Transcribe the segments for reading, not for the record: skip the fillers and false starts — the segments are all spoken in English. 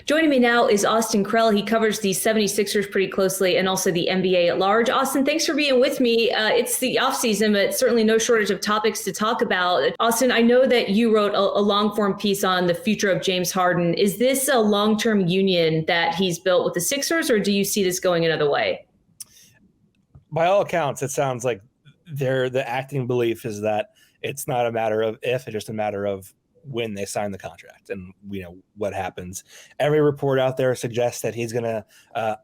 Joining me now is Austin Krell. He covers the 76ers pretty closely and also the NBA at large. Austin, thanks for being with me. It's the offseason, but certainly no shortage of topics to talk about. Austin, I know that you wrote a long-form piece on the future of James Harden. Is this a long-term union that he's built with the Sixers, or do you see this going another way? By all accounts, it sounds like the acting belief is that it's not a matter of if, it's just a matter of when they sign the contract and what happens. Every report out there suggests that he's going to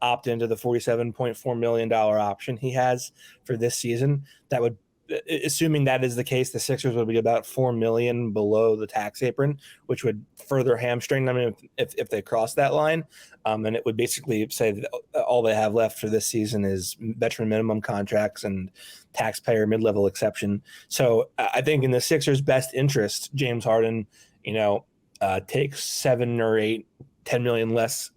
opt into the $47.4 million option he has for this season. That would, assuming that is the case, the Sixers would be about $4 million below the tax apron, which would further hamstring them if they cross that line. And it would basically say that all they have left for this season is veteran minimum contracts and taxpayer mid-level exception. So I think in the Sixers' best interest, James Harden, takes 7 or 8, 10 million less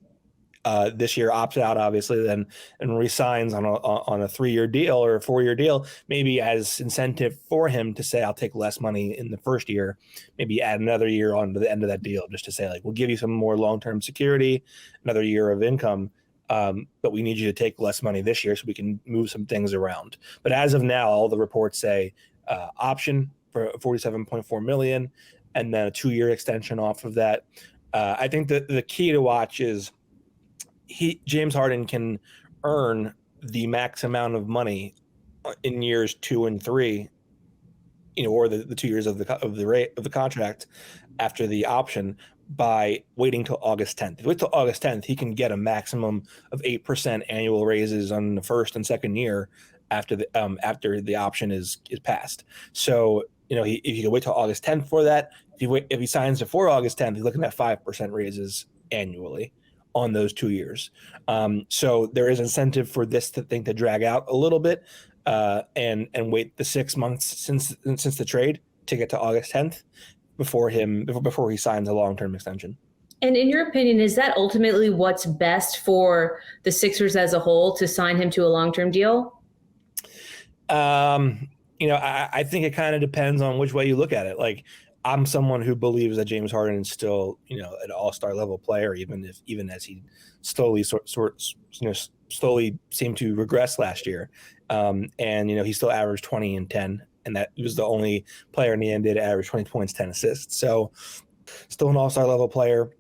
this year, opts out obviously, then and resigns on a 3-year deal or a 4-year deal, maybe as incentive for him to say, I'll take less money in the first year, maybe add another year on to the end of that deal, just to say, like, we'll give you some more long-term security, another year of income, but we need you to take less money this year so we can move some things around. But as of now, all the reports say option for $47.4 million and then a 2-year extension off of that. I think that the key to watch is James Harden can earn the max amount of money in years 2 and 3, or the 2 years of the contract after the option by waiting till August 10th. If you wait till August 10th, he can get a maximum of 8% annual raises on the first and second year after the option is passed. So if you can wait till August 10th for that, if he signs before August 10th, he's looking at 5% raises annually on those 2 years. So there is incentive for this thing to drag out a little bit and wait the 6 months since the trade to get to August 10th before he signs a long-term extension. And in your opinion, is that ultimately what's best for the Sixers as a whole, to sign him to a long-term deal? I think it kind of depends on which way you look at it. Like, I'm someone who believes that James Harden is still, an all-star level player, even as he slowly slowly seemed to regress last year. He still averaged 20 and 10, and that was the only player in the NBA to average 20 points, 10 assists. So still an all-star level player.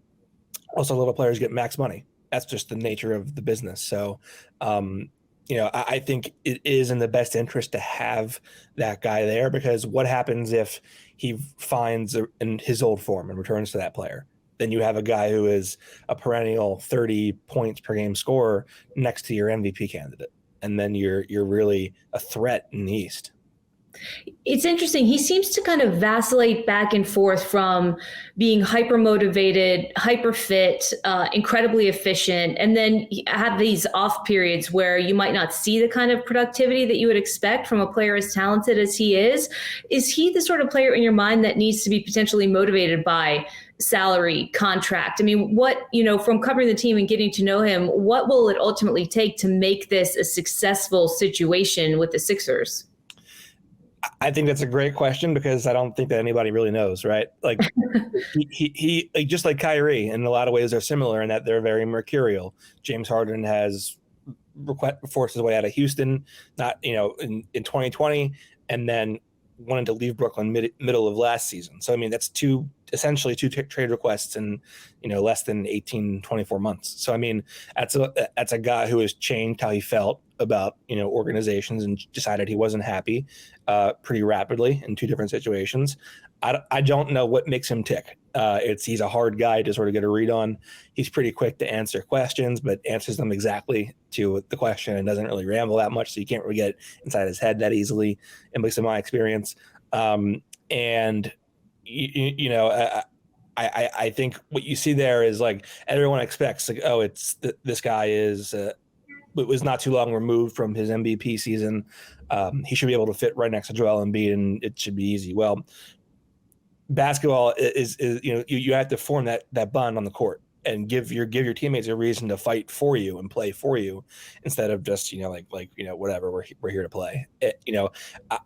Also, level players get max money. That's just the nature of the business. So, I think it is in the best interest to have that guy there, because what happens if he finds in his old form and returns to that player? Then you have a guy who is a perennial 30 points per game scorer next to your MVP candidate. And then you're really a threat in the East. It's interesting. He seems to kind of vacillate back and forth from being hyper motivated, hyper fit, incredibly efficient, and then have these off periods where you might not see the kind of productivity that you would expect from a player as talented as he is. Is he the sort of player in your mind that needs to be potentially motivated by salary, contract? I mean, from covering the team and getting to know him, what will it ultimately take to make this a successful situation with the Sixers? I think that's a great question, because I don't think that anybody really knows, right? Like he just like Kyrie, in a lot of ways they're similar in that they're very mercurial. James Harden has forced his way out of Houston, in 2020, and then wanted to leave Brooklyn middle of last season. So, I mean, that's essentially two trade requests in, less than 24 months. So, I mean, that's a guy who has changed how he felt about, organizations, and decided he wasn't happy pretty rapidly in 2 different situations. I don't know what makes him tick. He's a hard guy to sort of get a read on. He's pretty quick to answer questions, but answers them exactly to the question and doesn't really ramble that much. So you can't really get inside his head that easily, at least in my experience. I think what you see there is, like, everyone expects, like, oh, this guy was not too long removed from his MVP season. He should be able to fit right next to Joel Embiid, and it should be easy. Well, basketball is you have to form that bond on the court. and give your teammates a reason to fight for you and play for you, instead of just whatever, we're here to play.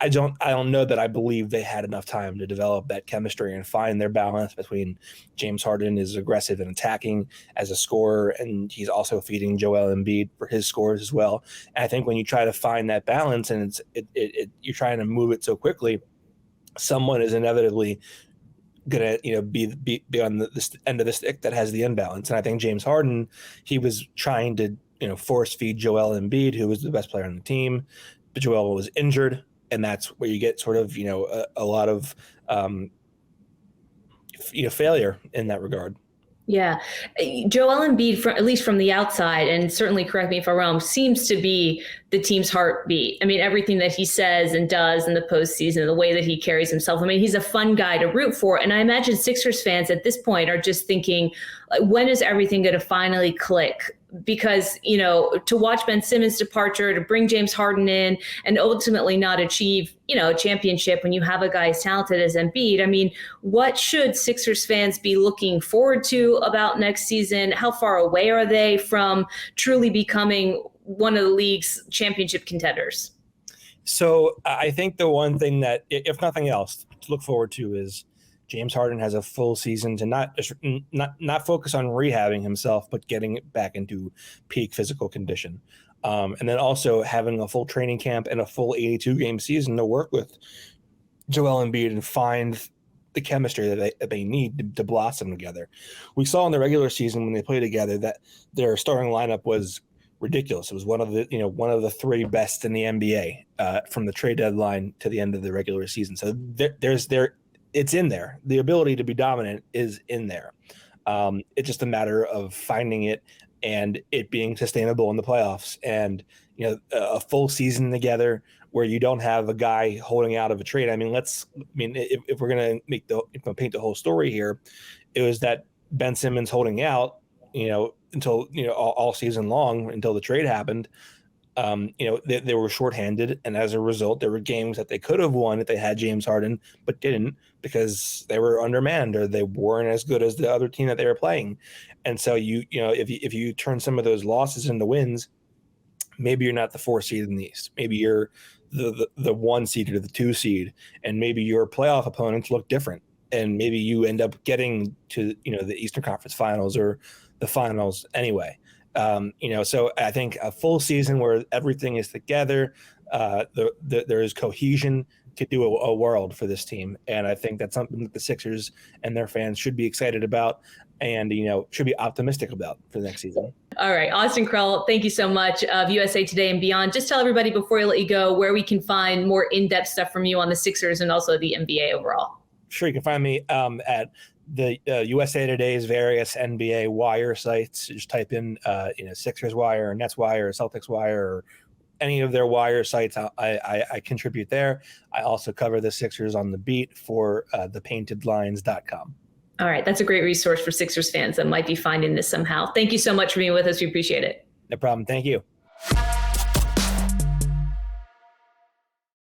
I don't know that I believe they had enough time to develop that chemistry and find their balance between James Harden is aggressive and attacking as a scorer, and he's also feeding Joel Embiid for his scores as well. And I think when you try to find that balance and you're trying to move it so quickly, someone is inevitably gonna be on the end of the stick that has the imbalance. And I think James Harden, he was trying to force feed Joel Embiid, who was the best player on the team, but Joel was injured, and that's where you get sort of a lot of failure in that regard. Yeah. Joel Embiid, at least from the outside, and certainly correct me if I'm wrong, seems to be the team's heartbeat. I mean, everything that he says and does in the postseason, the way that he carries himself. I mean, he's a fun guy to root for. And I imagine Sixers fans at this point are just thinking, when is everything going to finally click? Because, to watch Ben Simmons' departure, to bring James Harden in, and ultimately not achieve, a championship when you have a guy as talented as Embiid. I mean, what should Sixers fans be looking forward to about next season? How far away are they from truly becoming one of the league's championship contenders? So I think the one thing that, if nothing else, to look forward to is James Harden has a full season to not focus on rehabbing himself, but getting it back into peak physical condition. And then also having a full training camp and a full 82-game season to work with Joel Embiid and find the chemistry that they need to blossom together. We saw in the regular season when they played together that their starting lineup was ridiculous. It was one of the three best in the NBA from the trade deadline to the end of the regular season. So it's in there. The ability to be dominant is in there. It's just a matter of finding it and it being sustainable in the playoffs. And a full season together where you don't have a guy holding out of a trade. If we're gonna paint the whole story here, it was that Ben Simmons holding out, until all season long until the trade happened. They were shorthanded, and as a result, there were games that they could have won if they had James Harden, but didn't because they were undermanned or they weren't as good as the other team that they were playing. And so if you turn some of those losses into wins, maybe you're not the 4 seed in the East. Maybe you're the 1 seed or the 2 seed, and maybe your playoff opponents look different, and maybe you end up getting to the Eastern Conference Finals or the finals anyway. So I think a full season where everything is together, there is cohesion to do a world for this team. And I think that's something that the Sixers and their fans should be excited about and, should be optimistic about for the next season. All right. Austin Krell, thank you so much of USA Today and Beyond. Just tell everybody before I let you go where we can find more in-depth stuff from you on the Sixers and also the NBA overall. Sure. You can find me at the USA Today's various NBA wire sites. Just type in Sixers Wire or Nets Wire or Celtics Wire or any of their wire sites. I contribute there. I also cover the Sixers on the beat for thepaintedlines.com. All right. That's a great resource for Sixers fans that might be finding this somehow. Thank you so much for being with us. We appreciate it. No problem. Thank you.